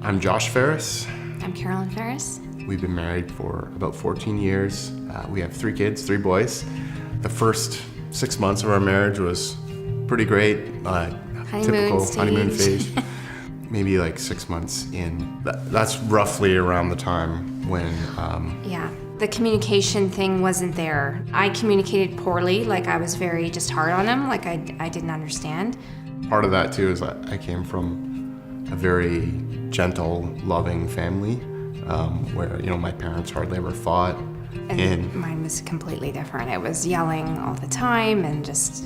I'm Josh Ferris. I'm Caorline Ferris. We've been married for about 14 years. We have 3 kids, 3 boys. The first 6 months of our marriage was pretty great. Typical honeymoon phase. Maybe like 6 months in. That's roughly around the time when... Yeah, the communication thing wasn't there. I communicated poorly, like I was very just hard on him, like I didn't understand. Part of that too is that I came from a very gentle, loving family where, my parents hardly ever fought. And mine was completely different. It was yelling all the time and just,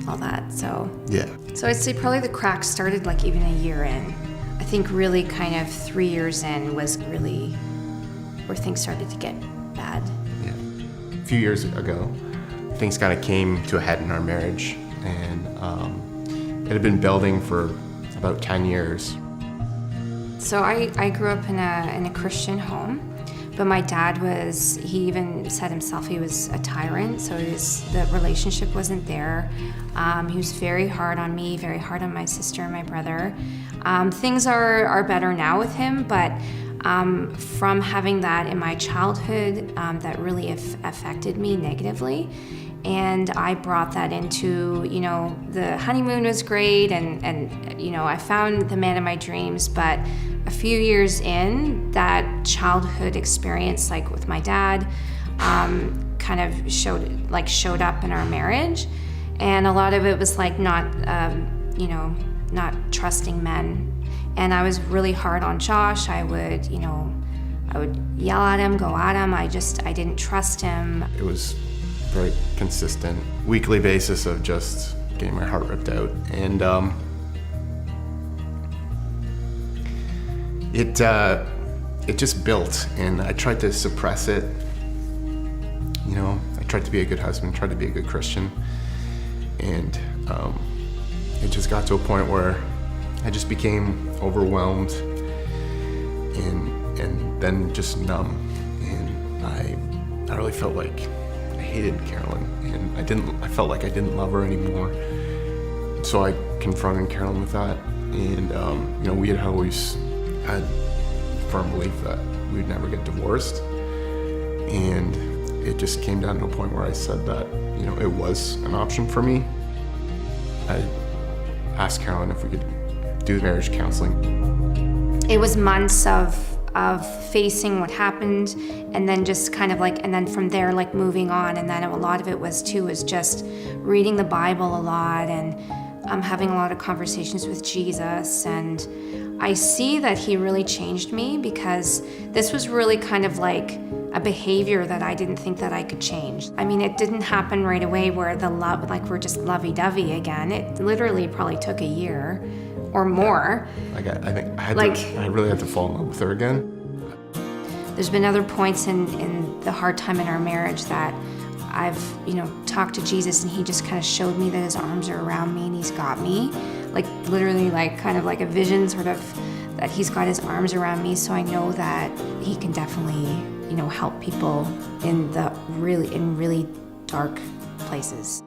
all that, so. Yeah. So I'd say probably the cracks started like even a year in. I think really kind of 3 years in was really where things started to get bad. Yeah. A few years ago, things kind of came to a head in our marriage, and it had been building for about 10 years. So I grew up in a Christian home, but my dad he even said himself he was a tyrant, so the relationship wasn't there. He was very hard on me, very hard on my sister and my brother. Things are better now with him, but from having that in my childhood, that really affected me negatively. And I brought that into, the honeymoon was great and I found the man of my dreams, but a few years in, that childhood experience, like with my dad, kind of showed up in our marriage. And a lot of it was like not trusting men. And I was really hard on Josh. I would yell at him, go at him. I didn't trust him. It was very consistent, weekly basis of just getting my heart ripped out. And it just built, and I tried to suppress it. I tried to be a good husband, tried to be a good Christian, and it just got to a point where I just became overwhelmed and then just numb, and I really felt like I hated Caorline, and I felt like I didn't love her anymore. So I confronted Caorline with that, and we had always had firm belief that we'd never get divorced, and it just came down to a point where I said that it was an option for me. I asked Caorline if we could do marriage counseling. It was months of facing what happened, and then just kind of and then from there moving on, and then a lot of it was just reading the Bible a lot and having a lot of conversations with Jesus. And I see that he really changed me, because this was really kind of like a behavior that I didn't think that I could change. I mean, it didn't happen right away where the love, we're just lovey-dovey again. It literally probably took a year or more. I think I really had to fall in love with her again. There's been other points in the hard time in our marriage that I've, talked to Jesus, and he just kind of showed me that his arms are around me and he's got me. Literally kind of like a vision sort of, that he's got his arms around me. So I know that he can definitely, help people in really dark places.